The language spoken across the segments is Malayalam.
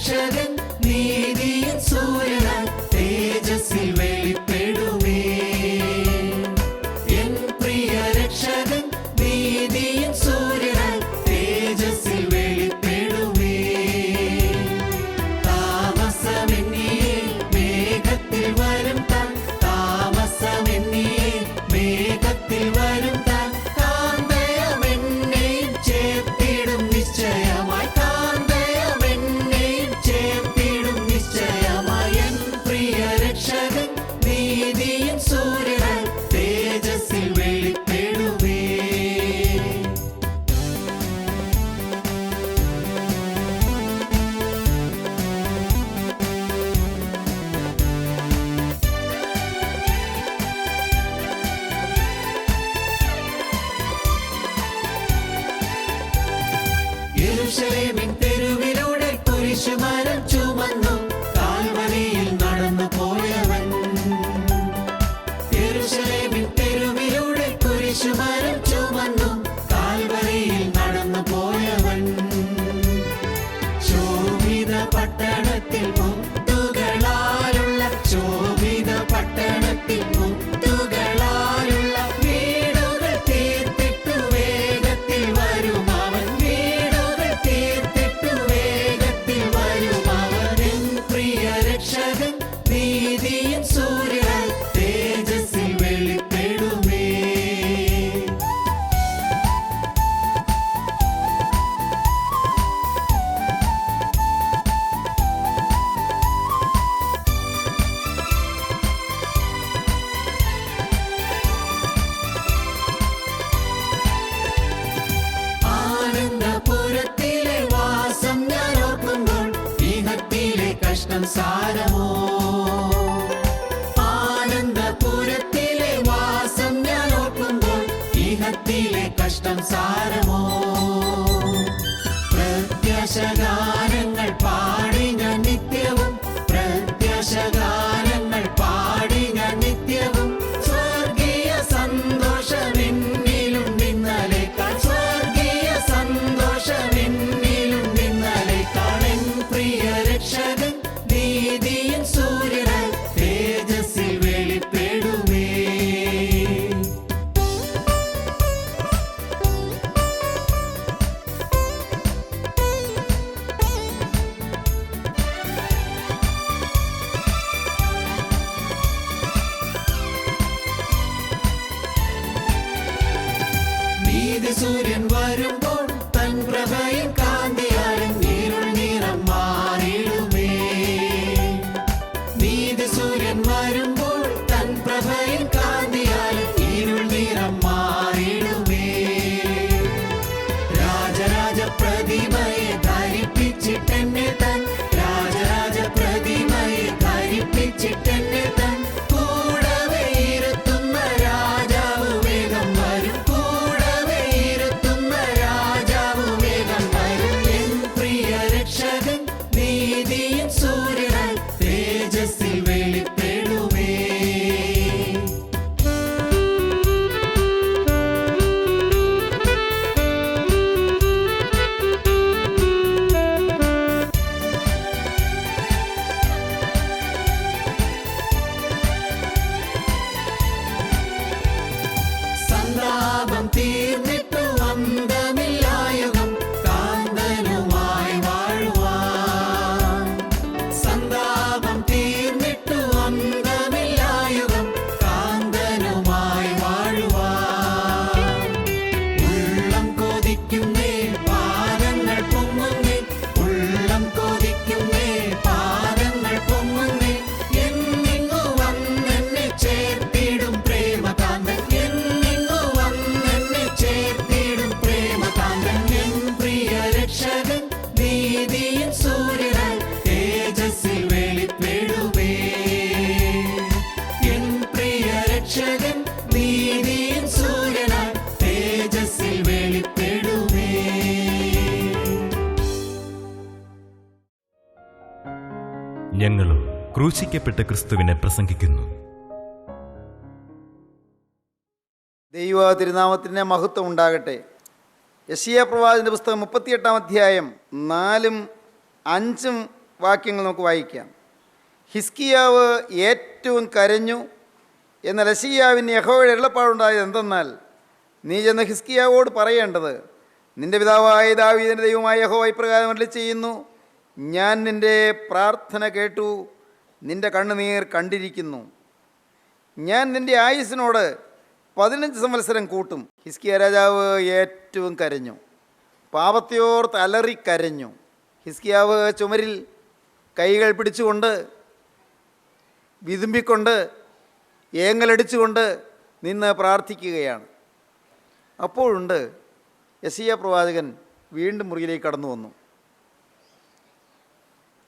രക്ഷകൻ നീതിயின் സൂര്യനായി തേജസ്സിൽ വെളിപ്പെടുമേ. എൻ പ്രിയ രക്ഷകൻ നീതിயின் സൂര്യനായി തേജസ്സിൽ വെളിപ്പെടുമേ. താമസമെന്നിയേ മേഘത്തിൽ വരും താൻ, താമസമെന്നിയേ മേഘത്തിൽ വരും താൻ. കാന്തയമെന്നെയും ചേർത്തിടും നിശ്ചയമായി, കാന്തയമെന്നെയും ചേർത്തിടും നിശ്ചയമായി. എൻ പ്രിയ രക്ഷകൻ നീതിயின் സൂര്യനായി തേജസ്സിൽ വെളിപ്പെടുമേ. യെരൂശലേമിൻ തെരുവിലൂടെ കുരിശുമരം ചുമന്നു കാൽവരിയിൽ നടന്നു പോയവൻ. യെരൂശലേമിൻ തെരുവിലൂടെ കുരിശുമരം ചുമന്നു കാൽവരിയിൽ നടന്നു പോയവൻ. ശോഭിത പട്ടണത്തിൽ മുത്തുകളാലുള്ള, ശോഭിത പട്ടണത്തിൽ മുത്തുകളാലുള്ള വീടുകൾ തീർത്തിട്ടു വേഗത്തിൽ വരും അവൻ, വീടുകൾ തീർത്തിട്ടു വേഗത്തിൽ വരും അവൻ. എൻ പ്രിയ രക്ഷകൻ നീതിயின் സൂര്യനായി തേജസ്സിൽ വെളിപ്പെടുമേ. ആനന്ദപുരത്തിലെ വാസം ഞാൻ ഓർക്കുമ്പോൾ ഇഹത്തിലെ കഷ്ടം സാരമോ. ആനന്ദപുരത്തിലെ വാസം ഞാൻ ഓർക്കുമ്പോൾ ഇഹത്തിലെ കഷ്ടം സാരമോ. പ്രത്യാശഗാനങ്ങൾ പാടി ഞാൻ നിത്യവും, പ്രത്യാശഗാനങ്ങൾ പാടി ഞാൻ നിത്യവും. സ്വർഗീയ സന്തോഷം എന്നിലുണ്ടിന്നലേക്കാൾ, സ്വർഗീയ സന്തോഷം എന്നിലുണ്ടിന്നലേക്കാൾ. എൻ പ്രിയ രക്ഷകൻ നീതിயின் സൂര്യനായി തേജസ്സിൽ വെളിപ്പെടുമേ. നീതി സൂര്യൻ വരുമ്പോൾ തൻ പ്രഭയും കാന്തിയാലും ഇരുൾ നിറം മാറിടുമേ. നീതി സൂര്യൻ വരുമ്പോൾ തൻ പ്രഭയും കാന്തിയാലും ഇരുൾ നിറം മാറിടുമേ. രാജരാജ പ്രതിമയെ ധരിപ്പിച്ചിട്ടെന്നെ തൻ, രാജരാജ പ്രതിമയെ ധരിപ്പിച്ചിട്ടെന്നെ തൻ. കൂടവേ ഇരുത്തുന്ന രാജാവ് വേഗം വരും, കൂടവേ ഇരുത്തുന്ന രാജാവ് വേഗം വരും. എൻ പ്രിയ രക്ഷകൻ നീതിயின் സൂര്യനായി തേജസ്സിൽ വെളിപ്പെടുമേ. സന്താപം തീർന്നിട്ടു അന്തമില്ലായുഗം കാന്തനുമായി വാഴുവാൻ. സന്താപം തീർന്നിട്ടു അന്തമില്ലായുഗം കാന്തനുമായി വാഴുവാൻ. ഉള്ളം കൊതിക്കുന്നേ പാദങ്ങൾ പൊങ്ങുന്നേ, ഉള്ളം കൊതിക്കുന്നേ പാദങ്ങൾ പൊങ്ങുന്നേ. എന്നിങ്ങു വന്നെന്നെ ചേർത്തിടും പ്രേമകാന്തൻ, എന്നിങ്ങു വന്നെന്നെ ചേർത്തിടും പ്രേമകാന്തൻ. എൻ പ്രിയ രക്ഷകൻ നീതിயின் സൂര്യനായി തേജസ്സിൽ വെളിപ്പെടുമേ. എൻ പ്രിയ രക്ഷകൻ നീതിயின் സൂര്യനായി തേജസ്സിൽ വെളിപ്പെടുമേ. ഞങ്ങളും ക്രൂശിക്കപ്പെട്ട ക്രിസ്തുവിനെ പ്രസംഗിക്കുന്നു. ദൈവ തിരുനാമത്തിന് മഹത്വം ഉണ്ടാകട്ടെ. യെശയ്യാ പ്രവാചകന്റെ പുസ്തകം 38-ാം അധ്യായം 4-5 വാക്യങ്ങൾ നമുക്ക് വായിക്കാം. ഹിസ്കിയാവ് ഏറ്റവും കരഞ്ഞു. എന്നാൽ യെശയ്യാവിന് യഹോവയുടെ അരുളപ്പാടുണ്ടായത് എന്തെന്നാൽ, നീ ചെന്ന് ഹിസ്കിയാവോട് പറയേണ്ടത്, നിന്റെ പിതാവായ ദാവീദിന്റെ ദൈവമായ യഹോവ ഇപ്രകാരം അരുളിച്ചെയ്യുന്നു, ഞാൻ നിന്റെ പ്രാർത്ഥന കേട്ടു, നിന്റെ കണ്ണുനീർ കണ്ടിരിക്കുന്നു. ഞാൻ നിന്റെ ആയുസ്സിനോട് 15 സംവത്സരം കൂട്ടും. ഹിസ്കിയ രാജാവ് ഏറ്റവും കരഞ്ഞു, പാപത്തെയോർത്ത് അലറിക്കരഞ്ഞു. ഹിസ്കിയാവ് ചുമരിൽ കൈകൾ പിടിച്ചുകൊണ്ട്, വിതുമ്പിക്കൊണ്ട്, ഏങ്ങലടിച്ചുകൊണ്ട് നിന്ന് പ്രാർത്ഥിക്കുകയാണ്. അപ്പോഴുണ്ട് യെശയ്യാ പ്രവാചകൻ വീണ്ടും മുറിയിലേക്ക് കടന്നു വന്നു.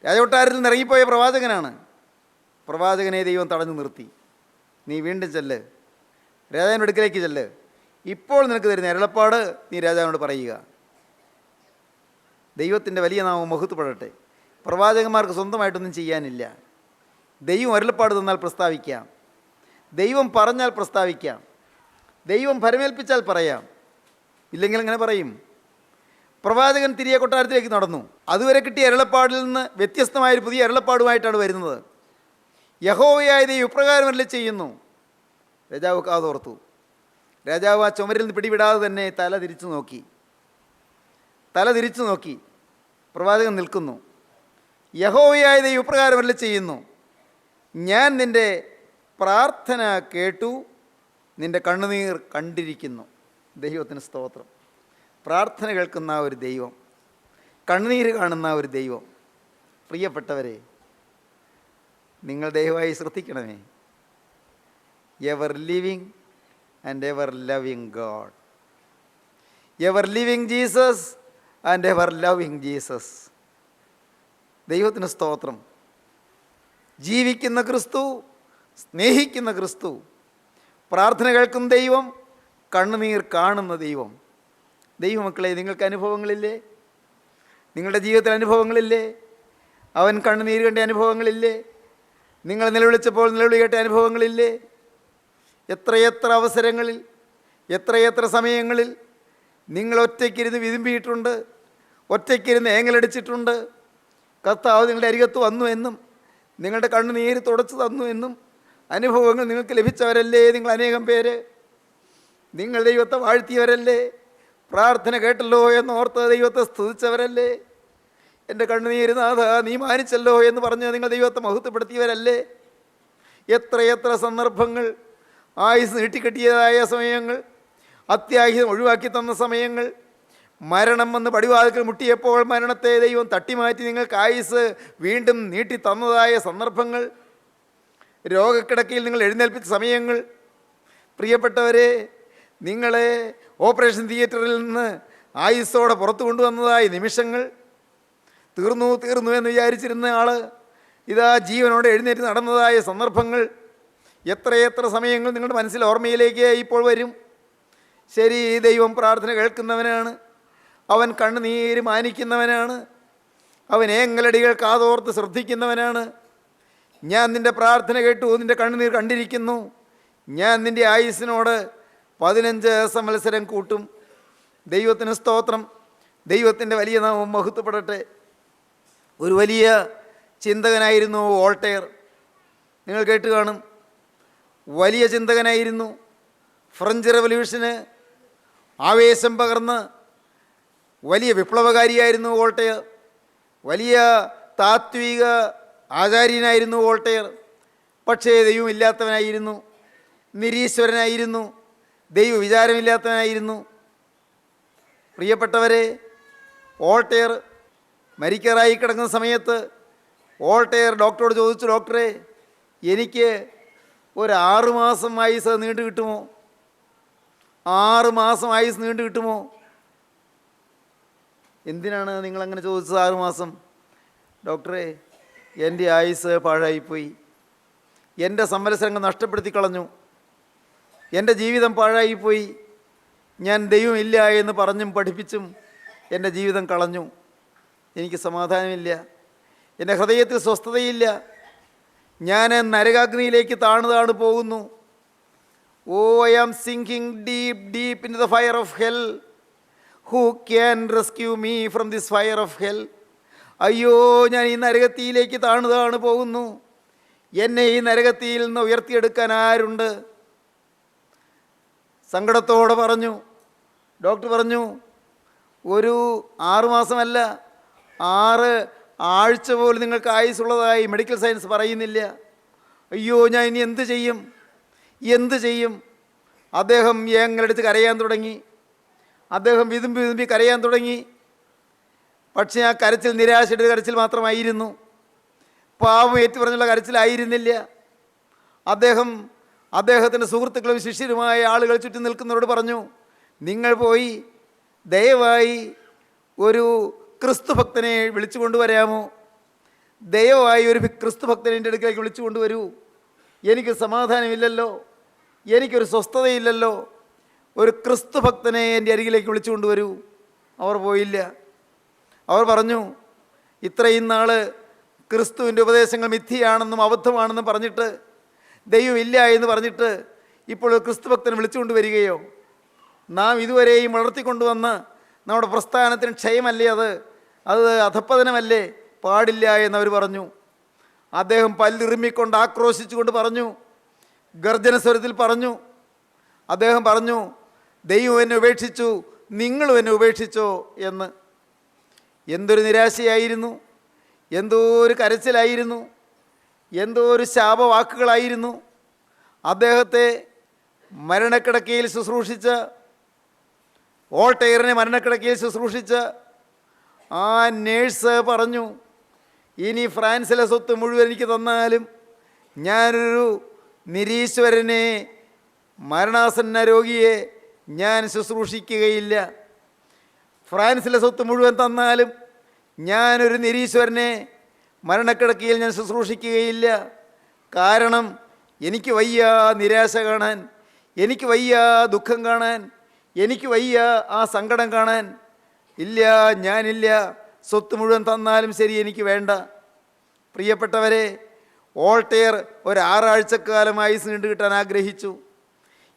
രാജകൊട്ടാരത്തിൽ നിന്ന് ഇറങ്ങിപ്പോയ പ്രവാചകനാണ്. പ്രവാചകനെ ദൈവം തടഞ്ഞു നിർത്തി. നീ വീണ്ടും ചെല്ല്, രാജാവിൻ്റെ അടുക്കലേക്ക് ചെല്ല്, ഇപ്പോൾ നിനക്ക് തരുന്ന അരുളപ്പാട് നീ രാജാവിനോട് പറയുക. ദൈവത്തിൻ്റെ വലിയ നാമം മഹത്വപ്പെടട്ടെ. പ്രവാചകന്മാർക്ക് സ്വന്തമായിട്ടൊന്നും ചെയ്യാനില്ല. ദൈവം അരുളപ്പാട് തന്നാൽ പ്രസ്താവിക്കാം, ദൈവം പറഞ്ഞാൽ പ്രസ്താവിക്കാം, ദൈവം ഭരമേൽപ്പിച്ചാൽ പറയാം, ഇല്ലെങ്കിൽ അങ്ങനെ പറയും. പ്രവാചകൻ തിരികെ കൊട്ടാരത്തിലേക്ക് നടന്നു. അതുവരെ കിട്ടിയ അരുളപ്പാടിൽ നിന്ന് വ്യത്യസ്തമായൊരു പുതിയ അരുളപ്പാടുമായിട്ടാണ് വരുന്നത്. യഹോവയായ ദൈവം ഇപ്രകാരം അരുളി ചെയ്യുന്നു. രാജാവ് കാതോർത്തു. രാജാവ് ആ ചുമരിൽ നിന്ന് പിടിവിടാതെ തന്നെ തല തിരിച്ചു നോക്കി. പ്രവാചകൻ നിൽക്കുന്നു. യഹോവയായ ദൈവം ഇപ്രകാരം അരുളി ചെയ്യുന്നു, ഞാൻ നിൻ്റെ പ്രാർത്ഥന കേട്ടു, നിൻ്റെ കണ്ണുനീർ കണ്ടിരിക്കുന്നു. ദൈവത്തിന് സ്തോത്രം. പ്രാർത്ഥന കേൾക്കുന്ന ഒരു ദൈവം, കണ്ണുനീര് കാണുന്ന ഒരു ദൈവം. പ്രിയപ്പെട്ടവരെ, നിങ്ങൾ ദയവായി ശ്രദ്ധിക്കണമേ. Ever living and ever loving God. Ever living Jesus and ever loving Jesus. ദൈവത്തിന് സ്തോത്രം. ജീവിക്കുന്ന ക്രിസ്തു, സ്നേഹിക്കുന്ന ക്രിസ്തു, പ്രാർത്ഥന കേൾക്കുന്ന ദൈവം, കണ്ണുനീർ കാണുന്ന ദൈവം. ദൈവമക്കളെ, നിങ്ങൾക്ക് അനുഭവങ്ങളില്ലേ? നിങ്ങളുടെ ജീവിതത്തിൽ അനുഭവങ്ങളില്ലേ? അവൻ കണ്ണുനീർ കണ്ട അനുഭവങ്ങളില്ലേ? നിങ്ങൾ നിലവിളിച്ചപ്പോൾ നിലവിളി കേട്ട അനുഭവങ്ങളില്ലേ? എത്രയെത്ര അവസരങ്ങളിൽ, എത്രയെത്ര സമയങ്ങളിൽ നിങ്ങൾ ഒറ്റയ്ക്കിരുന്ന് വിതുമ്പിയിട്ടുണ്ട്, ഒറ്റയ്ക്കിരുന്ന് ഏങ്ങലടിച്ചിട്ടുണ്ട്. കർത്താവ് നിങ്ങളുടെ അരികത്ത് വന്നു എന്നും നിങ്ങളുടെ കണ്ണുനീര് തുടച്ചു തന്നു എന്നും അനുഭവങ്ങൾ നിങ്ങൾക്ക് ലഭിച്ചവരല്ലേ നിങ്ങൾ അനേകം പേര്? നിങ്ങൾ ദൈവത്തെ വാഴ്ത്തിയവരല്ലേ? പ്രാർത്ഥന കേട്ടല്ലോ എന്നോർത്ത് ദൈവത്തെ സ്തുതിച്ചവരല്ലേ? എൻ്റെ കണ്ണുനീര് നാഥ നീ മാനിച്ചല്ലോ എന്ന് പറഞ്ഞ് നിങ്ങൾ ദൈവത്തെ മഹത്വപ്പെടുത്തിയവരല്ലേ? എത്രയെത്ര സന്ദർഭങ്ങൾ, ആയുസ് നീട്ടിക്കെട്ടിയതായ സമയങ്ങൾ, അത്യാഹിതം ഒഴിവാക്കി തന്ന സമയങ്ങൾ, മരണം വന്ന് പടിവാതിൽക്കൽ മുട്ടിയപ്പോൾ മരണത്തെ ദൈവം തട്ടിമാറ്റി നിങ്ങൾക്ക് ആയുസ് വീണ്ടും നീട്ടി തന്നതായ സന്ദർഭങ്ങൾ, രോഗക്കിടക്കയിൽ നിങ്ങൾ എഴുന്നേൽപ്പിച്ച സമയങ്ങൾ. പ്രിയപ്പെട്ടവരെ, നിങ്ങളെ ഓപ്പറേഷൻ തിയേറ്ററിൽ നിന്ന് ആയുസ്സോടെ പുറത്തു കൊണ്ടുവന്നതായ നിമിഷങ്ങൾ, തീർന്നു എന്ന് വിചാരിച്ചിരുന്ന ആൾ ഇതാ ജീവനോടെ എഴുന്നേറ്റ് നടന്നതായ സന്ദർഭങ്ങൾ, എത്രയെത്ര സമയങ്ങൾ നിങ്ങളുടെ മനസ്സിൽ ഓർമ്മയിലേക്ക് ഇപ്പോൾ വരും. ശരി, ദൈവം പ്രാർത്ഥന കേൾക്കുന്നവനാണ്, അവൻ കണ്ണുനീര് മാനിക്കുന്നവനാണ്, അവൻ ഏങ്ങലടികൾ കാതോർത്ത് ശ്രദ്ധിക്കുന്നവനാണ്. ഞാൻ നിൻ്റെ പ്രാർത്ഥന കേട്ടു, നിൻ്റെ കണ്ണുനീർ കണ്ടിരിക്കുന്നു. ഞാൻ നിൻ്റെ ആയുസ്സിനോട് 15 സംവത്സരം കൂട്ടും. ദൈവത്തിന് സ്തോത്രം. ദൈവത്തിൻ്റെ വലിയ നാമം മഹത്വപ്പെടട്ടെ. ഒരു വലിയ ചിന്തകനായിരുന്നു വോൾട്ടയർ. നിങ്ങൾ കേട്ട് കാണും. വലിയ ചിന്തകനായിരുന്നു. ഫ്രഞ്ച് റവല്യൂഷന് ആവേശം പകർന്ന് വലിയ വിപ്ലവകാരിയായിരുന്നു വോൾട്ടയർ. വലിയ താത്വിക ആചാര്യനായിരുന്നു വോൾട്ടയർ. പക്ഷേ ദൈവമില്ലാത്തവനായിരുന്നു, നിരീശ്വരനായിരുന്നു, ദൈവവിചാരമില്ലാത്തവനായിരുന്നു. പ്രിയപ്പെട്ടവരെ, വോൾട്ടയർ മരിക്കാറായി കിടക്കുന്ന സമയത്ത് വോൾട്ടയർ ഡോക്ടറോട് ചോദിച്ചു, ഡോക്ടറെ, എനിക്ക് ഒരു 6 മാസം ആയുസ് നീണ്ടു കിട്ടുമോ? 6 മാസം ആയുസ് നീണ്ടു കിട്ടുമോ? എന്തിനാണ് നിങ്ങളങ്ങനെ ചോദിച്ചത് 6 മാസം? ഡോക്ടറെ, എൻ്റെ ആയുസ് പാഴായിപ്പോയി, എൻ്റെ സംവത്സരങ്ങൾ നഷ്ടപ്പെടുത്തി കളഞ്ഞു, എൻ്റെ ജീവിതം പാഴായിപ്പോയി. ഞാൻ ദൈവമില്ല എന്ന് പറഞ്ഞും പഠിപ്പിച്ചും എൻ്റെ ജീവിതം കളഞ്ഞു. എനിക്ക് സമാധാനമില്ല, എൻ്റെ ഹൃദയത്തിൽ സ്വസ്ഥതയില്ല. ഞാൻ നരകാഗ്നിയിലേക്ക് താണു പോകുന്നു. Oh, I am sinking deep in the fire of hell. Who can rescue me from this fire of hell? അയ്യോ, ഞാൻ ഈ നരകത്തിയിലേക്ക് താണു പോകുന്നു, എന്നെ ഈ നരകത്തിയിൽ നിന്ന് ഉയർത്തിയെടുക്കാൻ ആരുണ്ട്? സങ്കടത്തോടെ പറഞ്ഞു. ഡോക്ടർ പറഞ്ഞു, ഒരു 6 മാസമല്ല, 6 ആഴ്ച പോലും നിങ്ങൾക്ക് ആയുസുള്ളതായി മെഡിക്കൽ സയൻസ് പറയുന്നില്ല. അയ്യോ, ഞാൻ ഇനി എന്ത് ചെയ്യും? അദ്ദേഹം ഞങ്ങളെടുത്ത് കരയാൻ തുടങ്ങി. അദ്ദേഹം വിതുമ്പി കരയാൻ തുടങ്ങി. പക്ഷേ ആ കരച്ചിൽ നിരാശയുടെ കരച്ചിൽ മാത്രമായിരുന്നു, പാവം ഏറ്റുപറഞ്ഞുള്ള കരച്ചിലായിരുന്നില്ല. അദ്ദേഹത്തിൻ്റെ സുഹൃത്തുക്കളും ശിഷ്യരുമായ ആളുകൾ ചുറ്റും നിൽക്കുന്നവരോട് പറഞ്ഞു, നിങ്ങൾ പോയി ദയവായി ഒരു ക്രിസ്തു ഭക്തനെ വിളിച്ചു കൊണ്ടുവരാമോ? ദയവായി ഒരു ക്രിസ്തു ഭക്തനെ എൻ്റെ അടുക്കലേക്ക് വിളിച്ചു കൊണ്ടുവരൂ. എനിക്ക് സമാധാനമില്ലല്ലോ, എനിക്കൊരു സ്വസ്ഥതയില്ലല്ലോ. ഒരു ക്രിസ്തു ഭക്തനെ എൻ്റെ അരികിലേക്ക് വിളിച്ചു കൊണ്ടുവരൂ. അവർ പോയില്ല. അവർ പറഞ്ഞു, ഇത്രയും നാൾ ക്രിസ്തുവിൻ്റെ ഉപദേശങ്ങൾ മിഥ്യയാണെന്നും അബദ്ധമാണെന്നും പറഞ്ഞിട്ട്, ദൈവമില്ല എന്ന് പറഞ്ഞിട്ട് ഇപ്പോൾ ക്രിസ്തു ഭക്തനെ വിളിച്ചുകൊണ്ട് വരികയോ? നാം ഇതുവരെയും വളർത്തിക്കൊണ്ടുവന്ന് നമ്മുടെ പ്രസ്ഥാനത്തിന് ക്ഷയമല്ലേ അത് അധപ്പതനമല്ലേ? പാടില്ല എന്നവർ പറഞ്ഞു. അദ്ദേഹം പല്ലിറുമ്മിക്കൊണ്ട് ആക്രോശിച്ചുകൊണ്ട് പറഞ്ഞു, ഗർജനസ്വരത്തിൽ പറഞ്ഞു. അദ്ദേഹം പറഞ്ഞു, ദൈവം എന്നെ ഉപേക്ഷിച്ചു, നിങ്ങളും എന്നെ ഉപേക്ഷിച്ചോ എന്ന്. എന്തൊരു നിരാശയായിരുന്നു, എന്തോ ഒരു കരച്ചിലായിരുന്നു, എന്തോ ഒരു ശാപവാക്കുകളായിരുന്നു. അദ്ദേഹത്തെ മരണക്കിടക്കയിൽ ശുശ്രൂഷിച്ച, വോൾട്ടയറിനെ മരണക്കിടക്കയിൽ ശുശ്രൂഷിച്ച ആ നേഴ്സ് പറഞ്ഞു, ഇനി ഫ്രാൻസിലെ സ്വത്ത് മുഴുവൻ എനിക്ക് തന്നാലും ഞാനൊരു നിരീശ്വരനെ, മരണാസന്ന രോഗിയെ ഞാൻ ശുശ്രൂഷിക്കുകയില്ല. ഫ്രാൻസിലെ സ്വത്ത് മുഴുവൻ തന്നാലും ഞാനൊരു നിരീശ്വരനെ മരണക്കിടക്കയിൽ ഞാൻ ശുശ്രൂഷിക്കുകയില്ല. കാരണം എനിക്ക് വയ്യ നിരാശ കാണാൻ, എനിക്ക് വയ്യ ദുഃഖം കാണാൻ, എനിക്ക് വയ്യ ആ സങ്കടം കാണാൻ. ഇല്ല, ഞാനില്ല, സ്വത്ത് മുഴുവൻ തന്നാലും ശരി, എനിക്ക് വേണ്ട. പ്രിയപ്പെട്ടവരെ, വോൾട്ടയർ ഒരു 6 ആഴ്ചക്കാലം ആയുസ് നീണ്ടു കിട്ടാൻ ആഗ്രഹിച്ചു.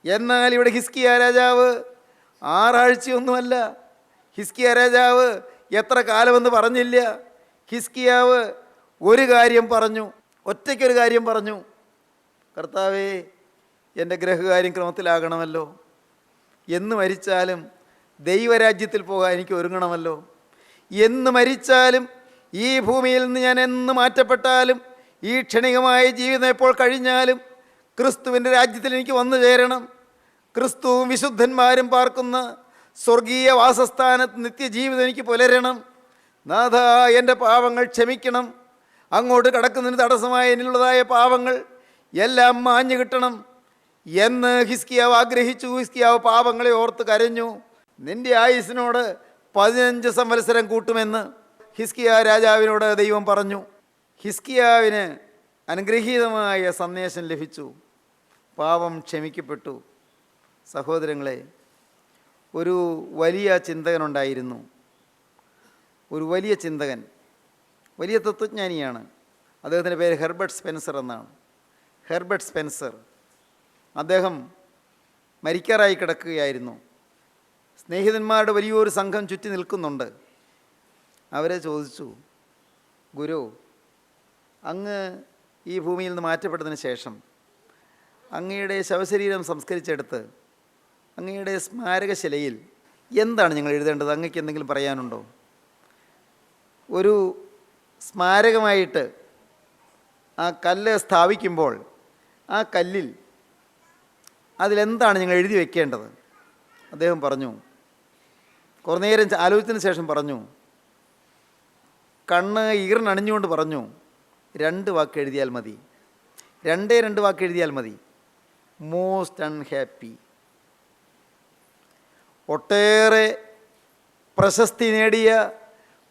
എന്നാൽ ഇവിടെ ഹിസ്കിയ രാജാവ് 6 ആഴ്ചയൊന്നുമല്ല, ഹിസ്കിയ രാജാവ് എത്ര കാലമെന്ന് പറഞ്ഞില്ല. ഹിസ്കിയാവ് ഒരു കാര്യം പറഞ്ഞു, ഒറ്റയ്ക്കൊരു കാര്യം പറഞ്ഞു, കർത്താവേ, എൻ്റെ ഗ്രഹകാര്യം ക്രമത്തിലാകണമല്ലോ, എന്ന് മരിച്ചാലും ദൈവരാജ്യത്തിൽ പോകാൻ എനിക്ക് ഒരുങ്ങണമല്ലോ. എന്ന് മരിച്ചാലും ഈ ഭൂമിയിൽ നിന്ന് ഞാൻ എന്ന് മാറ്റപ്പെട്ടാലും ഈ ക്ഷണികമായ ജീവിതം എപ്പോൾ കഴിഞ്ഞാലും ക്രിസ്തുവിൻ്റെ രാജ്യത്തിൽ എനിക്ക് വന്നു ചേരണം. ക്രിസ്തുവും വിശുദ്ധന്മാരും പാർക്കുന്ന സ്വർഗീയ വാസസ്ഥാനത്ത് നിത്യജീവിതം എനിക്ക് പുലരണം. നാഥ, എൻ്റെ പാവങ്ങൾ ക്ഷമിക്കണം. അങ്ങോട്ട് കടക്കുന്നതിന് തടസ്സമായ എന്നിലുള്ളതായ പാവങ്ങൾ എല്ലാം മാഞ്ഞു കിട്ടണം എന്ന് ഹിസ്കിയാവ് ആഗ്രഹിച്ചു. ഹിസ്കിയാവ് പാപങ്ങളെ ഓർത്ത് കരഞ്ഞു. നിൻ്റെ ആയുസിനോട് 15 സംവത്സരം കൂട്ടുമെന്ന് ഹിസ്കിയ രാജാവിനോട് ദൈവം പറഞ്ഞു. ഹിസ്കിയാവിന് അനുഗ്രഹീതമായ സന്ദേശം ലഭിച്ചു. പാപം ക്ഷമിക്കപ്പെട്ടു. സഹോദരങ്ങളെ, ഒരു വലിയ ചിന്തകനുണ്ടായിരുന്നു, ഒരു വലിയ ചിന്തകൻ, വലിയ തത്വജ്ഞാനിയാണ്. അദ്ദേഹത്തിൻ്റെ പേര് ഹെർബർട്ട് സ്പെൻസർ എന്നാണ്. Herbert Spencer. അദ്ദേഹം മരിക്കാറായി കിടക്കുകയായിരുന്നു. സ്നേഹിതന്മാരുടെ വലിയൊരു സംഘം ചുറ്റി നിൽക്കുന്നുണ്ട്. അവരെ ചോദിച്ചു, ഗുരു, അങ്ങ് ഈ ഭൂമിയിൽ നിന്ന് മാറ്റപ്പെട്ടതിന് ശേഷം അങ്ങയുടെ ശവശരീരം സംസ്കരിച്ചെടുത്ത് അങ്ങയുടെ സ്മാരകശിലയിൽ എന്താണ് ഞങ്ങൾ എഴുതേണ്ടത്? അങ്ങയ്ക്ക് എന്തെങ്കിലും പറയാനുണ്ടോ? ഒരു സ്മാരകമായിട്ട് ആ കല്ല് സ്ഥാപിക്കുമ്പോൾ ആ കല്ലിൽ അതിലെന്താണ് ഞങ്ങൾ എഴുതി വയ്ക്കേണ്ടത്? അദ്ദേഹം പറഞ്ഞു, കുറേ നേരം ആലോചിച്ചതിന് ശേഷം പറഞ്ഞു, കണ്ണ് ഈറിനണിഞ്ഞുകൊണ്ട് പറഞ്ഞു, 2 വാക്ക് എഴുതിയാൽ മതി, 2 വാക്ക് എഴുതിയാൽ മതി, മോസ്റ്റ് അൺഹാപ്പി. ഒട്ടേറെ പ്രശസ്തി നേടിയ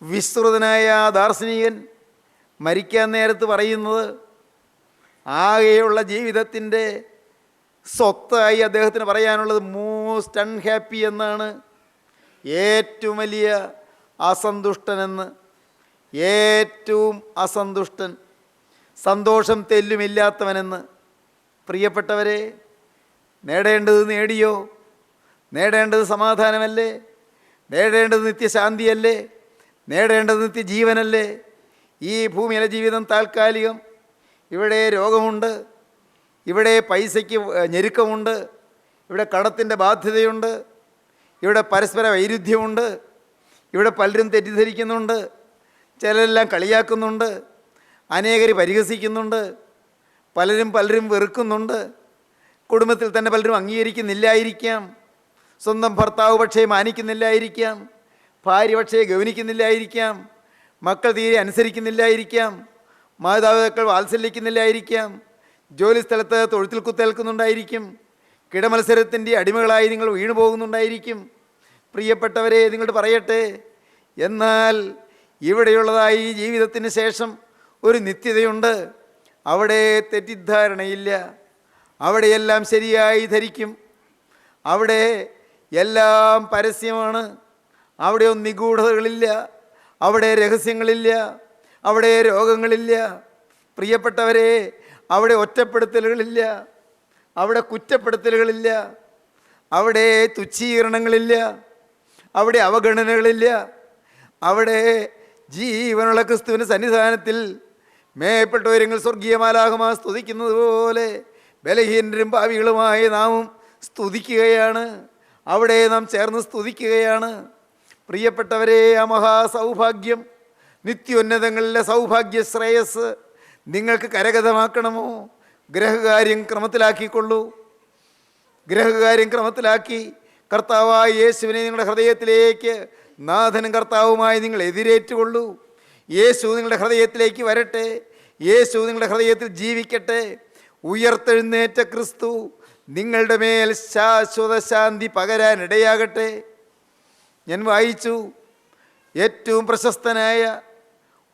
വിസ്തൃതനായ ദാർശനികൻ മരിക്കാൻ നേരത്ത് പറയുന്നത്, ആകെയുള്ള ജീവിതത്തിൻ്റെ സ്വത്തായി അദ്ദേഹത്തിന് പറയാനുള്ളത് മോസ്റ്റ് അൺഹാപ്പി എന്നാണ്. ഏറ്റവും വലിയ അസന്തുഷ്ടനെന്ന്. ഏറ്റവും അസന്തുഷ്ടൻ, സന്തോഷം തെല്ലുമില്ലാത്തവനെന്ന്. പ്രിയപ്പെട്ടവരെ, നേടേണ്ടത് നേടിയോ? നേടേണ്ടത് സമാധാനമല്ലേ? നേടേണ്ടത് നിത്യശാന്തിയല്ലേ? നേടേണ്ടത് നിത്യജീവനല്ലേ? ഈ ഭൂമിയിലെ ജീവിതം താൽക്കാലികം. ഇവിടെ രോഗമുണ്ട്, ഇവിടെ പൈസയ്ക്ക് ഞെരുക്കമുണ്ട്, ഇവിടെ കടത്തിൻ്റെ ബാധ്യതയുണ്ട്, ഇവിടെ പരസ്പര വൈരുദ്ധ്യമുണ്ട്, ഇവിടെ പലരും തെറ്റിദ്ധരിക്കുന്നുണ്ട്, ചിലരെല്ലാം കളിയാക്കുന്നുണ്ട്, അനേകർ പരിഹസിക്കുന്നുണ്ട്, പലരും വെറുക്കുന്നുണ്ട്. കുടുംബത്തിൽ തന്നെ പലരും അംഗീകരിക്കുന്നില്ലായിരിക്കാം. സ്വന്തം ഭർത്താവ് പക്ഷേ മാനിക്കുന്നില്ലായിരിക്കാം, ഭാര്യ പക്ഷേ ഗൗനിക്കുന്നില്ലായിരിക്കാം, മക്കൾ തീരെ അനുസരിക്കുന്നില്ലായിരിക്കാം, മാതാപിതാക്കൾ വാത്സല്യിക്കുന്നില്ലായിരിക്കാം, ജോലിസ്ഥലത്ത് തൊഴുത്തിൽ കുത്തേൽക്കുന്നുണ്ടായിരിക്കും, കിടമത്സരത്തിൻ്റെ അടിമകളായി നിങ്ങൾ വീണു പോകുന്നുണ്ടായിരിക്കും. പ്രിയപ്പെട്ടവരെ, നിങ്ങളോട് പറയട്ടെ, എന്നാൽ ഇവിടെയുള്ളതായി ജീവിതത്തിന് ശേഷം ഒരു നിത്യതയുണ്ട്. അവിടെ തെറ്റിദ്ധാരണയില്ല, അവിടെയെല്ലാം ശരിയായി ധരിക്കും, അവിടെ എല്ലാം പരസ്യമാണ്, അവിടെ ഒന്നും നിഗൂഢതകളില്ല, അവിടെ രഹസ്യങ്ങളില്ല, അവിടെ രോഗങ്ങളില്ല. പ്രിയപ്പെട്ടവരെ, അവിടെ ഒറ്റപ്പെടുത്തലുകളില്ല, അവിടെ കുറ്റപ്പെടുത്തലുകളില്ല, അവിടെ തുച്ഛീകരണങ്ങളില്ല, അവിടെ അവഗണനകളില്ല. അവിടെ ജീവനുള്ള ക്രിസ്തുവിൻ്റെ സന്നിധാനത്തിൽ മേപ്പെട്ടവരങ്ങൾ സ്വർഗീയ മാലാഖമാർ സ്തുതിക്കുന്നത് പോലെ ബലഹീനരും പാപികളുമായ നാമും സ്തുതിക്കുകയാണ്. അവിടെ നാം ചേർന്ന് സ്തുതിക്കുകയാണ്. പ്രിയപ്പെട്ടവരെ, ആ മഹാസൗഭാഗ്യം, നിത്യോന്നതങ്ങളിലെ സൗഭാഗ്യ ശ്രേയസ് നിങ്ങൾക്ക് കരഗതമാക്കണമോ? ഗ്രഹകാര്യം ക്രമത്തിലാക്കിക്കൊള്ളൂ. ഗ്രഹകാര്യം ക്രമത്തിലാക്കി കർത്താവായ യേശുവിനെ നിങ്ങളുടെ ഹൃദയത്തിലേക്ക് നാഥനും കർത്താവുമായി നിങ്ങൾ എതിരേറ്റുകൊള്ളൂ. യേശു നിങ്ങളുടെ ഹൃദയത്തിലേക്ക് വരട്ടെ. യേശു നിങ്ങളുടെ ഹൃദയത്തിൽ ജീവിക്കട്ടെ. ഉയർത്തെഴുന്നേറ്റ ക്രിസ്തു നിങ്ങളുടെ മേൽ ശാശ്വത ശാന്തി പകരാൻ ഇടയാകട്ടെ. ഞാൻ വായിച്ചു, ഏറ്റവും പ്രശസ്തനായ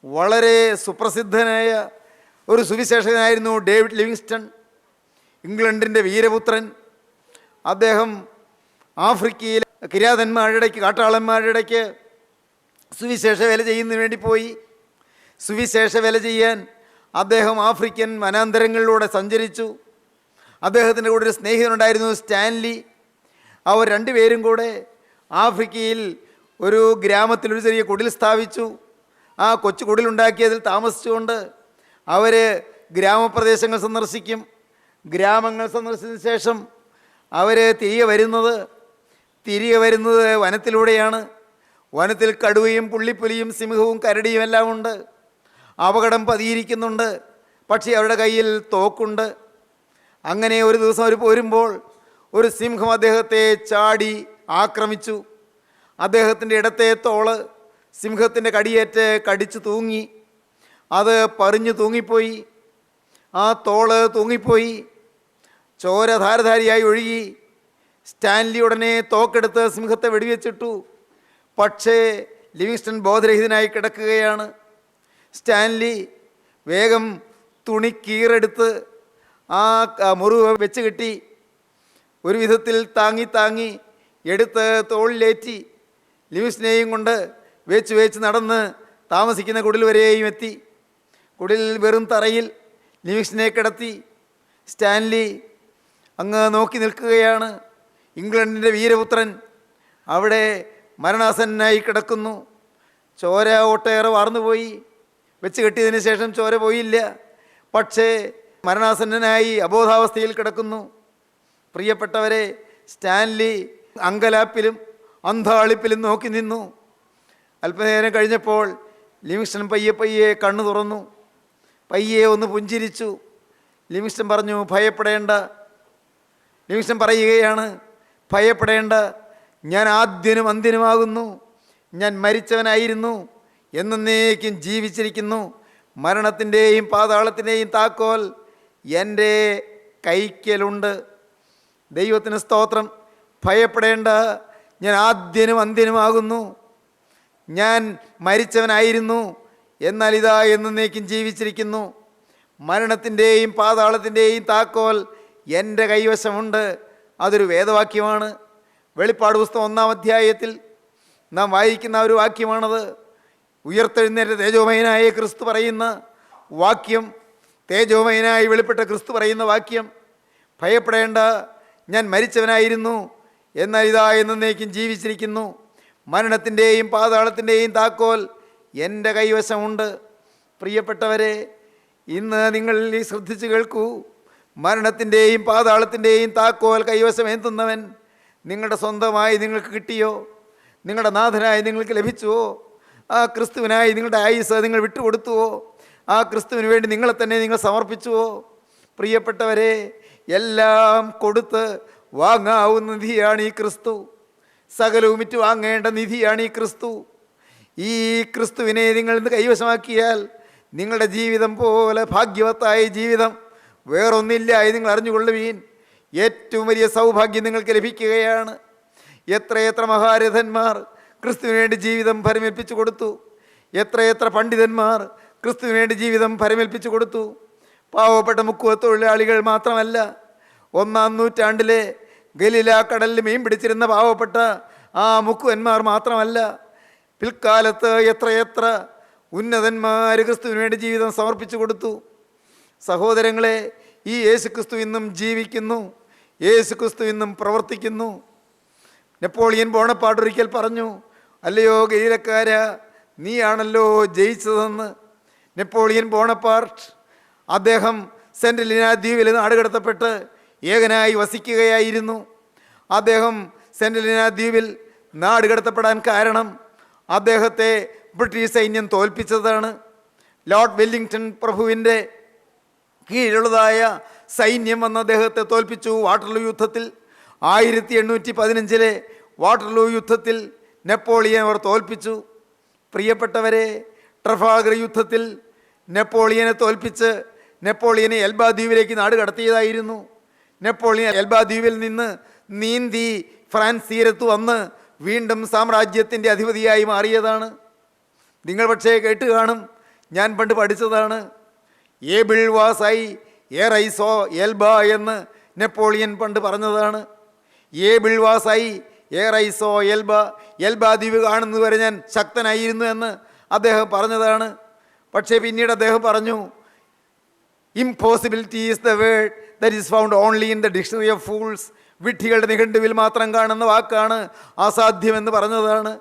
വളരെ സുപ്രസിദ്ധനായ ഒരു സുവിശേഷകനായിരുന്നു ഡേവിഡ് ലിവിങ്സ്റ്റൺ, ഇംഗ്ലണ്ടിൻ്റെ വീരപുത്രൻ. അദ്ദേഹം ആഫ്രിക്കയിലെ കിരാതന്മാരുടെ ഇടയ്ക്ക്, കാട്ടാളന്മാരുടെ ഇടയ്ക്ക് സുവിശേഷ വേല ചെയ്യുന്നതിന് വേണ്ടി പോയി. സുവിശേഷ വേല ചെയ്യാൻ അദ്ദേഹം ആഫ്രിക്കൻ വനാന്തരങ്ങളിലൂടെ സഞ്ചരിച്ചു. അദ്ദേഹത്തിൻ്റെ കൂടെ ഒരു സ്നേഹിതനുണ്ടായിരുന്നു, സ്റ്റാൻലി. അവർ രണ്ടുപേരും കൂടെ ആഫ്രിക്കയിൽ ഒരു ഗ്രാമത്തിൽ ഒരു ചെറിയ കുടിൽ സ്ഥാപിച്ചു. ആ കൊച്ചു കുടിലുണ്ടാക്കിയതിൽ താമസിച്ചുകൊണ്ട് അവർ ഗ്രാമപ്രദേശങ്ങൾ സന്ദർശിക്കും. ഗ്രാമങ്ങൾ സന്ദർശിച്ചതിന് ശേഷം അവർ തിരികെ വരുന്നത് വനത്തിലൂടെയാണ്. വനത്തിൽ കടുവയും പുള്ളിപ്പുലിയും സിംഹവും കരടിയും എല്ലാം ഉണ്ട്. അപകടം പതിയിരിക്കുന്നുണ്ട്, പക്ഷേ അവരുടെ കയ്യിൽ തോക്കുണ്ട്. അങ്ങനെ ഒരു ദിവസം അവർ പോരുമ്പോൾ ഒരു സിംഹം അദ്ദേഹത്തെ ചാടി ആക്രമിച്ചു. അദ്ദേഹത്തിൻ്റെ ഇടത്തെ തോള് സിംഹത്തിൻ്റെ കടിയേറ്റ് കടിച്ചു തൂങ്ങി. അത് പറിഞ്ഞു തൂങ്ങിപ്പോയി. ആ തോള് തൂങ്ങിപ്പോയി. ചോര ധാരധാരിയായി ഒഴുകി. സ്റ്റാൻലി ഉടനെ തോക്കെടുത്ത് സിംഹത്തെ വെടിവെച്ചിട്ടു. പക്ഷേ ലിവിങ്സ്റ്റൺ ബോധരഹിതനായി കിടക്കുകയാണ്. സ്റ്റാൻലി വേഗം തുണി കീറെടുത്ത് ആ മുറിവ് വെച്ച് കെട്ടി ഒരു വിധത്തിൽ താങ്ങി എടുത്ത് തോളിലേറ്റി ലിവിങ്സ്റ്റനെയും കൊണ്ട് വേച്ച് നടന്ന് താമസിക്കുന്ന കുടിൽ വരെയും എത്തി. കുടിൽ വെറും തറയിൽ ലിവിങ്സ്റ്റനെ കിടത്തി. സ്റ്റാൻലി അങ്ങ് നോക്കി നിൽക്കുകയാണ്. ഇംഗ്ലണ്ടിൻ്റെ വീരപുത്രൻ അവിടെ മരണാസന്നനായി കിടക്കുന്നു. ചോര ഒട്ടേറെ വാർന്നുപോയി. വെച്ച് കെട്ടിയതിന് ശേഷം ചോര പോയില്ല, പക്ഷേ മരണാസന്നനായി അബോധാവസ്ഥയിൽ കിടക്കുന്നു. പ്രിയപ്പെട്ടവരെ, സ്റ്റാൻലി അങ്കലാപ്പിലും അന്ധാളിപ്പിലും നോക്കി നിന്നു. അല്പനേരം കഴിഞ്ഞപ്പോൾ ലിവിങ്സ്റ്റൺ പയ്യെ കണ്ണു തുറന്നു. പയ്യെ ഒന്ന് പുഞ്ചിരിച്ചു. ലിവിങ്സ്റ്റൺ പറഞ്ഞു, ഭയപ്പെടേണ്ട. ലിവിങ്സ്റ്റൺ പറയുകയാണ്, ഭയപ്പെടേണ്ട, ഞാൻ ആദ്യനും അന്ത്യനുമാകുന്നു. ഞാൻ മരിച്ചവനായിരുന്നു, എന്നേക്കും ജീവിച്ചിരിക്കുന്നു. മരണത്തിൻ്റെയും പാതാളത്തിൻ്റെയും താക്കോൽ എൻ്റെ കൈക്കലുണ്ട്. ദൈവത്തിന് സ്തോത്രം. ഭയപ്പെടേണ്ട, ഞാൻ ആദ്യനും അന്ത്യനുമാകുന്നു. ഞാൻ മരിച്ചവനായിരുന്നു, എന്നാൽ ഇതാ എന്നേക്കും ജീവിച്ചിരിക്കുന്നു. മരണത്തിൻ്റെയും പാതാളത്തിൻ്റെയും താക്കോൽ എൻ്റെ കൈവശമുണ്ട്. അതൊരു വേദവാക്യമാണ്. വെളിപ്പാട് പുസ്തകം 1-ാം അധ്യായത്തിൽ നാം വായിക്കുന്ന ഒരു വാക്യമാണത്. ഉയർത്തെഴുന്നേറ്റ തേജോമയനായ ക്രിസ്തു പറയുന്ന വാക്യം, തേജോമയനായി വെളിപ്പെട്ട ക്രിസ്തു പറയുന്ന വാക്യം. ഭയപ്പെടേണ്ട, ഞാൻ മരിച്ചവനായിരുന്നു, എന്നാൽ ഇതാ എന്നേക്കും ജീവിച്ചിരിക്കുന്നു. മരണത്തിൻ്റെയും പാതാളത്തിൻ്റെയും താക്കോൽ എൻ്റെ കൈവശമുണ്ട്. പ്രിയപ്പെട്ടവരെ, ഇന്ന് നിങ്ങൾ ഈ ശ്രദ്ധിച്ച് കേൾക്കൂ. മരണത്തിൻ്റെയും പാതാളത്തിൻ്റെയും താക്കോൽ കൈവശം ഏന്തുന്നവൻ നിങ്ങളുടെ സ്വന്തമായി നിങ്ങൾക്ക് കിട്ടിയോ? നിങ്ങളുടെ നാഥനായി നിങ്ങൾക്ക് ലഭിച്ചുവോ? ആ ക്രിസ്തുവിനായി നിങ്ങളുടെ ആയുസ് നിങ്ങൾ വിട്ടുകൊടുത്തുവോ? ആ ക്രിസ്തുവിന് വേണ്ടി നിങ്ങളെ തന്നെ നിങ്ങൾ സമർപ്പിച്ചുവോ? പ്രിയപ്പെട്ടവരെ, എല്ലാം കൊടുത്ത് വാങ്ങാവുന്ന നിധിയാണ് ഈ ക്രിസ്തു. സകലവും വിറ്റ് വാങ്ങേണ്ട നിധിയാണ് ഈ ക്രിസ്തു. ഈ ക്രിസ്തുവിനെ നിങ്ങൾ ഇന്ന് കൈവശമാക്കിയാൽ നിങ്ങളുടെ ജീവിതം പോലെ ഭാഗ്യവത്തായ ജീവിതം വേറൊന്നില്ല എന്ന് നിങ്ങൾ അറിഞ്ഞുകൊള്ളുവീൻ. ഏറ്റവും വലിയ സൗഭാഗ്യം നിങ്ങൾക്ക് ലഭിക്കുകയാണ്. എത്രയെത്ര മഹാരഥന്മാർ ക്രിസ്തുവിന് വേണ്ടി ജീവിതം പരമേൽപ്പിച്ചു കൊടുത്തു. എത്രയെത്ര പണ്ഡിതന്മാർ ക്രിസ്തുവിന് വേണ്ടി ജീവിതം പരമേൽപ്പിച്ചു കൊടുത്തു. പാവപ്പെട്ട മുക്കുവ തൊഴിലാളികൾ മാത്രമല്ല, 1-ാം നൂറ്റാണ്ടിലെ ഗലീല കടലിൽ മീൻ പിടിച്ചിരുന്ന പാവപ്പെട്ട ആ മുക്കുവന്മാർ മാത്രമല്ല, പിൽക്കാലത്ത് എത്രയെത്ര ഉന്നതന്മാർ ക്രിസ്തുവിന് വേണ്ടി ജീവിതം സമർപ്പിച്ചു കൊടുത്തു. സഹോദരങ്ങളെ, ഈ യേശു ക്രിസ്തു ഇന്നും ജീവിക്കുന്നു. യേശു ക്രിസ്തു ഇന്നും പ്രവർത്തിക്കുന്നു. നെപ്പോളിയൻ ബോണപ്പാർട്ട് ഒരിക്കൽ പറഞ്ഞു, അല്ലയോ ഗലീലക്കാര, നീയാണല്ലോ ജയിച്ചതെന്ന്. നെപ്പോളിയൻ ബോണപ്പാർട്ട് അദ്ദേഹം സെൻറ്റ് ഹെലീന ദ്വീപിൽ നാടുകടത്തപ്പെട്ട് ഏകനായി വസിക്കുകയായിരുന്നു. അദ്ദേഹം സെൻറ്റ് ഹെലീന ദ്വീപിൽ നാടുകടത്തപ്പെടാൻ കാരണം അദ്ദേഹത്തെ ബ്രിട്ടീഷ് സൈന്യം തോൽപ്പിച്ചതാണ്. ലോർഡ് വെല്ലിംഗ്ടൺ പ്രഭുവിൻ്റെ കീഴിലുള്ളതായ സൈന്യം വന്ന് അദ്ദേഹത്തെ തോൽപ്പിച്ചു. വാട്ടർലൂ യുദ്ധത്തിൽ 1815 വാട്ടർലൂ യുദ്ധത്തിൽ നെപ്പോളിയൻ അവർ തോൽപ്പിച്ചു. പ്രിയപ്പെട്ടവരെ, ട്രഫാൽഗർ യുദ്ധത്തിൽ നെപ്പോളിയനെ തോൽപ്പിച്ച് നെപ്പോളിയനെ എൽബാ ദ്വീപിലേക്ക് നാട് കടത്തിയതായിരുന്നു. നെപ്പോളിയൻ എൽബാ ദ്വീപിൽ നിന്ന് നീന്തി ഫ്രാൻസ് തീരത്ത് വന്ന് വീണ്ടും സാമ്രാജ്യത്തിൻ്റെ അധിപതിയായി മാറിയതാണ്. നിങ്ങൾ പക്ഷേ കേട്ട് കാണും, ഞാൻ പണ്ട് പഠിച്ചതാണ്. Able was I ere I saw Elba എന്ന് നെപ്പോളിയൻ പണ്ട് പറഞ്ഞതാണ്. Able was I ere I saw Elba, Elba ദ്വീപ് കാണുന്നതുവരെ ഞാൻ ശക്തനായിരുന്നു എന്ന് അദ്ദേഹം പറഞ്ഞതാണ്. പക്ഷേ പിന്നീട് അദ്ദേഹം പറഞ്ഞു, impossibility is the word that is found only in the dictionary of fools. വിഡ്ഢികളുടെ നിഘണ്ടുവിൽ മാത്രം കാണുന്ന വാക്കാണ് അസാധ്യമെന്ന് പറഞ്ഞതാണ്.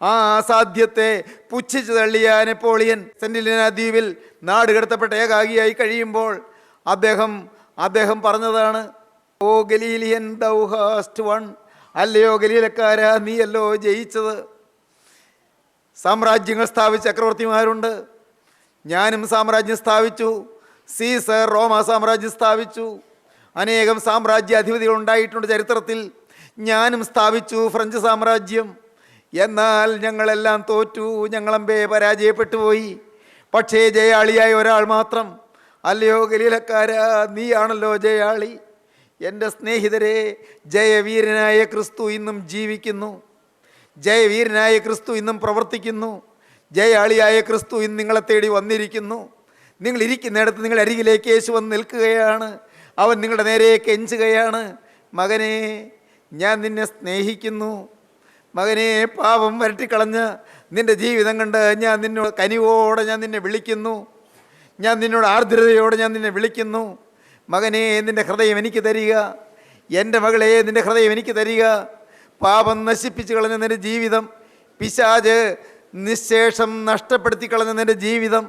ആ അസാധ്യത്തെ പുച്ഛിച്ചു തള്ളിയ നെപ്പോളിയൻ സെൻറ്റ് ഹെലീന ദ്വീപിൽ നാട് കടത്തപ്പെട്ട ഏകാഗിയായി കഴിയുമ്പോൾ അദ്ദേഹം പറഞ്ഞതാണ്, ഓ ഗലീലിയൻ ദൗ ഹാസ്റ്റ് വൺ, അല്ലയോ ഗലീലക്കാര, നീയല്ലോ ജയിച്ചത്. സാമ്രാജ്യങ്ങൾ സ്ഥാപിച്ച ചക്രവർത്തിമാരുണ്ട്. ഞാനും സാമ്രാജ്യം സ്ഥാപിച്ചു. സീസർ റോമ സാമ്രാജ്യം സ്ഥാപിച്ചു. അനേകം സാമ്രാജ്യാധിപതികൾ ഉണ്ടായിട്ടുണ്ട് ചരിത്രത്തിൽ. ഞാനും സ്ഥാപിച്ചു ഫ്രഞ്ച് സാമ്രാജ്യം. എന്നാൽ ഞങ്ങളെല്ലാം തോറ്റു, ഞങ്ങളമ്പേ പരാജയപ്പെട്ടു പോയി. പക്ഷേ ജയാളിയായ ഒരാൾ മാത്രം, അല്ലയോ ഗലീലക്കാര, നീയാണല്ലോ ജയാളി. എൻ്റെ സ്നേഹിതരെ, ജയവീരനായ ക്രിസ്തു ഇന്നും ജീവിക്കുന്നു. ജയവീരനായ ക്രിസ്തു ഇന്നും പ്രവർത്തിക്കുന്നു. ജയാളിയായ ക്രിസ്തു ഇന്ന് നിങ്ങളെ തേടി വന്നിരിക്കുന്നു. നിങ്ങൾ ഇരിക്കുന്നിടത്ത് നിങ്ങൾ അരികിലേക്ക് യേശു വന്ന് നിൽക്കുകയാണ്. അവൻ നിങ്ങളുടെ നേരെ കെഞ്ചുകയാണ്, മകനെ, ഞാൻ നിന്നെ സ്നേഹിക്കുന്നു. മകനെ, പാപം വരട്ടിക്കളഞ്ഞ് നിൻ്റെ ജീവിതം കണ്ട് ഞാൻ നിന്നോട് കനിവോടെ ഞാൻ നിന്നെ വിളിക്കുന്നു. ഞാൻ നിന്നോട് ആർദ്രതയോടെ ഞാൻ നിന്നെ വിളിക്കുന്നു. മകനെ, നിൻ്റെ ഹൃദയം എനിക്ക് തരിക. എൻ്റെ മകളെ, നിൻ്റെ ഹൃദയം എനിക്ക് തരിക. പാപം നശിപ്പിച്ച് കളഞ്ഞ നിൻ്റെ ജീവിതം, പിശാച് നിശേഷം നഷ്ടപ്പെടുത്തി കളഞ്ഞ നിൻ്റെ ജീവിതം,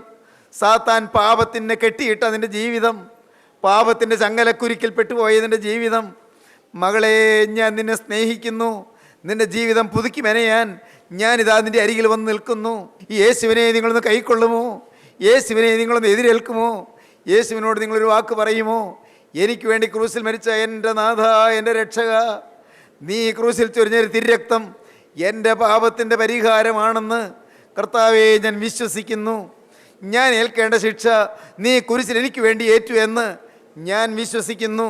സാത്താൻ പാപത്തിനെ കെട്ടിയിട്ട നിൻ്റെ ജീവിതം, പാപത്തിൻ്റെ ചങ്ങലക്കുരുക്കിൽ പെട്ടുപോയ നിൻ്റെ ജീവിതം, മകളെ, ഞാൻ നിന്നെ സ്നേഹിക്കുന്നു. നിൻ്റെ ജീവിതം പുതുക്കി മെനയാൻ ഞാനിതാ നിൻ്റെ അരികിൽ വന്ന് നിൽക്കുന്നു. ഈ യേശുവിനെ നിങ്ങളൊന്ന് കൈക്കൊള്ളുമോ? യേശുവിനെ നിങ്ങളൊന്ന് എതിരേൽക്കുമോ? യേശുവിനോട് നിങ്ങളൊരു വാക്ക് പറയുമോ? എനിക്ക് വേണ്ടി ക്രൂസിൽ മരിച്ച എൻ്റെ നാഥ, എൻ്റെ രക്ഷക, നീ ക്രൂസിൽ ചൊരിഞ്ഞൊരു തിരുരക്തം എൻ്റെ പാപത്തിൻ്റെ പരിഹാരമാണെന്ന് കർത്താവേ ഞാൻ വിശ്വസിക്കുന്നു. ഞാൻ ഏൽക്കേണ്ട ശിക്ഷ നീ കുരിശിൽ എനിക്ക് വേണ്ടി ഏറ്റു എന്ന് ഞാൻ വിശ്വസിക്കുന്നു.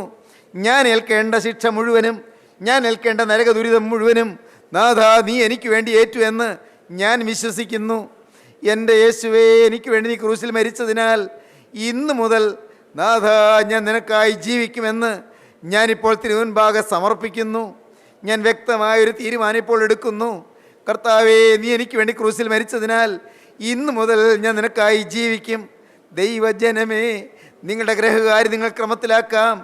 ഞാൻ ഏൽക്കേണ്ട ശിക്ഷ മുഴുവനും, ഞാൻ ഏൽക്കേണ്ട നരക ദുരിതം മുഴുവനും നാഥ നീ എനിക്ക് വേണ്ടി ഏറ്റു എന്ന് ഞാൻ വിശ്വസിക്കുന്നു. എൻ്റെ യേശുവേ, എനിക്ക് വേണ്ടി നീ ക്രൂസിൽ മരിച്ചതിനാൽ ഇന്ന് മുതൽ നാഥ ഞാൻ നിനക്കായി ജീവിക്കുമെന്ന് ഞാനിപ്പോൾ തിരുമുൻപാകെ സമർപ്പിക്കുന്നു. ഞാൻ വ്യക്തമായൊരു തീരുമാനം ഇപ്പോൾ എടുക്കുന്നു. കർത്താവേ, നീ എനിക്ക് വേണ്ടി ക്രൂസിൽ മരിച്ചതിനാൽ ഇന്ന് മുതൽ ഞാൻ നിനക്കായി ജീവിക്കും. ദൈവജനമേ, നിങ്ങളുടെ ഗ്രഹകാര്യം നിങ്ങൾ ക്രമത്തിലാക്കാം.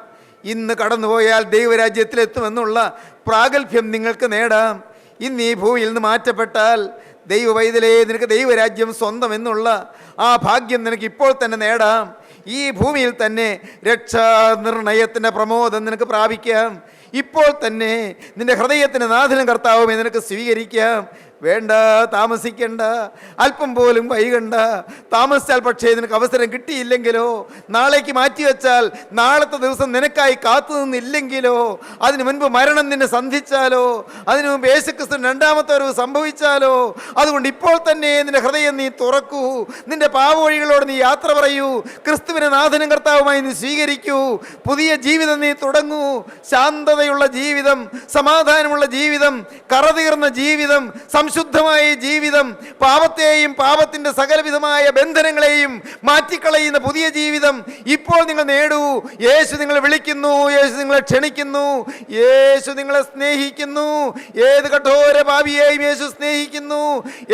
ഇന്ന് കടന്നുപോയാൽ ദൈവരാജ്യത്തിലെത്തുമെന്നുള്ള പ്രാഗൽഭ്യം നിങ്ങൾക്ക് നേടാം. ഇന്ന് ഈ ഭൂമിയിൽ നിന്ന് മാറ്റപ്പെട്ടാൽ ദൈവ പൈതലേ, നിനക്ക് ദൈവരാജ്യം സ്വന്തം എന്നുള്ള ആ ഭാഗ്യം നിനക്ക് ഇപ്പോൾ തന്നെ നേടാം. ഈ ഭൂമിയിൽ തന്നെ രക്ഷാനിർണയത്തിൻ്റെ പ്രമോദം നിനക്ക് പ്രാപിക്കാം. ഇപ്പോൾ തന്നെ നിന്റെ ഹൃദയത്തിൻ്റെ നാഥനും കർത്താവുമേ നിനക്ക് സ്വീകരിക്കാം. വേണ്ട, താമസിക്കണ്ട, അല്പം പോലും വൈകണ്ട. താമസിച്ചാൽ പക്ഷേ നിനക്ക് അവസരം കിട്ടിയില്ലെങ്കിലോ, നാളേക്ക് മാറ്റിവെച്ചാൽ നാളത്തെ ദിവസം നിനക്കായി കാത്തു നിന്നില്ലെങ്കിലോ, അതിനു മുൻപ് മരണം നിന്നെ സന്ധിച്ചാലോ, അതിനു മുമ്പ് യേശുക്രിസ്തു രണ്ടാമത്തെ വരവ് സംഭവിച്ചാലോ, അതുകൊണ്ട് ഇപ്പോൾ തന്നെ നിന്റെ ഹൃദയം നീ തുറക്കൂ. നിന്റെ പാവവഴികളോട് നീ യാത്ര പറയൂ. ക്രിസ്തുവിനെ നാഥനും കർത്താവുമായി നീ സ്വീകരിക്കൂ. പുതിയ ജീവിതം നീ തുടങ്ങൂ. ശാന്തതയുള്ള ജീവിതം, സമാധാനമുള്ള ജീവിതം, കറതീർന്ന ജീവിതം, സംശുദ്ധമായ ജീവിതം, പാപത്തെയും പാപത്തിൻ്റെ സകലവിധമായ ബന്ധനങ്ങളെയും മാറ്റിക്കളയുന്ന പുതിയ ജീവിതം ഇപ്പോൾ നിങ്ങൾ നേടൂ. യേശു നിങ്ങളെ വിളിക്കുന്നു, യേശു നിങ്ങളെ ക്ഷണിക്കുന്നു, യേശു നിങ്ങളെ സ്നേഹിക്കുന്നു. ഏത് കഠോര പാപിയെയും യേശു സ്നേഹിക്കുന്നു,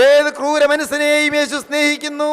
ഏത് ക്രൂര മനസ്സിനെയും യേശു സ്നേഹിക്കുന്നു,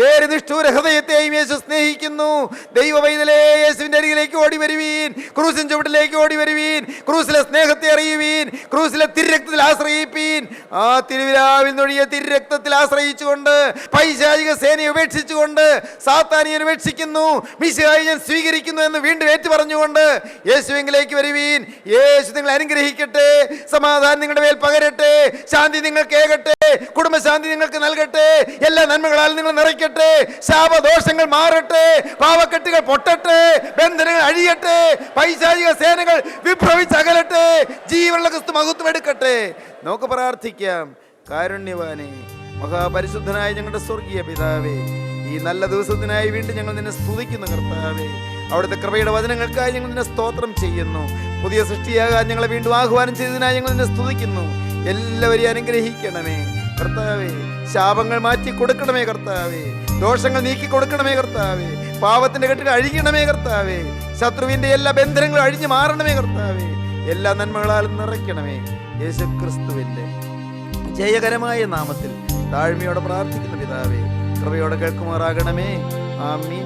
ഏത് നിഷ്ഠൂര ഹൃദയത്തെയും യേശു സ്നേഹിക്കുന്നു. ദൈവ പൈതലേ, യേശുവിൻ്റെ അരികിലേക്ക് ഓടി വരുവീൻ, ക്രൂസിൻ ചുവട്ടിലേക്ക് ഓടി വരുവീൻ, ക്രൂസിലെ സ്നേഹത്തെ അറിയുവീൻ, ക്രൂസിലെ തിരുരക്തത്തിൽ ആശ്രയിപ്പീൻ. ആ തിരുവിലാവിൽ നൊഴിയ തിരുരക്തത്തിൽ ആശ്രയിച്ചുകൊണ്ട്, പൈശാചിക സേനയെ ഉപേക്ഷിച്ചുകൊണ്ട്, സാത്താനിയെ ഉപേക്ഷിക്കുന്നു, മിശിഹായെ ഞാൻ സ്വീകരിക്കുന്നു എന്ന് വീണ്ടും ഏറ്റു പറഞ്ഞുകൊണ്ട് യേശുവിലേക്ക് വരുവീൻ. യേശു നിങ്ങളെ അനുഗ്രഹിക്കട്ടെ, സമാധാനം നിങ്ങളുടെ മേൽ പകരട്ടെ, ശാന്തി നിങ്ങൾക്ക് ഏകട്ടെ, കുടുംബശാന്തി നിങ്ങൾക്ക് നൽകട്ടെ, എല്ലാ നന്മകളാൽ നിങ്ങൾ നിറയ്ക്കട്ടെ, ശാപദോഷങ്ങൾ മാറട്ടെ, പാവക്കെട്ടുകൾ പൊട്ടട്ടെ, ബന്ധനങ്ങൾ അഴിയട്ടെ, പൈശാചിക സേനകൾ വിഭ്രമിച്ചകലട്ടെ, ജീവനുള്ള ക്രിസ്തു മഹത്വം എടുക്കട്ടെ. നമുക്ക് പ്രാർത്ഥിക്കാം. കാരുണ്യവാനേ, മഹാപരിശുദ്ധനായ ഞങ്ങളുടെ സ്വർഗീയ പിതാവേ, ഈ നല്ല ദിവസത്തിനായി വീണ്ടും ഞങ്ങൾ നിന്നെ സ്തുതിക്കുന്നു കർത്താവേ. അവിടുത്തെ കൃപയുടെ വചനങ്ങൾക്കായി ഞങ്ങൾ നിന്നെ സ്തോത്രം ചെയ്യുന്നു. പുതിയ സൃഷ്ടിയാകാൻ ഞങ്ങളെ വീണ്ടും ആഹ്വാനം ചെയ്തതിനായി ഞങ്ങൾ നിന്നെ സ്തുതിക്കുന്നു. എല്ലാവരെയും അനുഗ്രഹിക്കണമേ കർത്താവേ. ശാപങ്ങൾ മാറ്റി കൊടുക്കണമേ കർത്താവേ. ദോഷങ്ങൾ നീക്കി കൊടുക്കണമേ കർത്താവേ. പാപത്തിന്റെ കെട്ടുകൾ അഴിക്കണമേ കർത്താവേ. ശത്രുവിന്റെ എല്ലാ ബന്ധനങ്ങളും അഴിഞ്ഞു മാറണമേ കർത്താവേ. എല്ലാ നന്മകളാലും നിറയ്ക്കണമേ. യേശുക്രിസ്തുവിന്റെ ജയകരമായ നാമത്തിൽ താഴ്മയോടെ പ്രാർത്ഥിക്കുന്ന പിതാവേ, കൃപയോടെ കേൾക്കുമാറാകണമേ. ആമീൻ.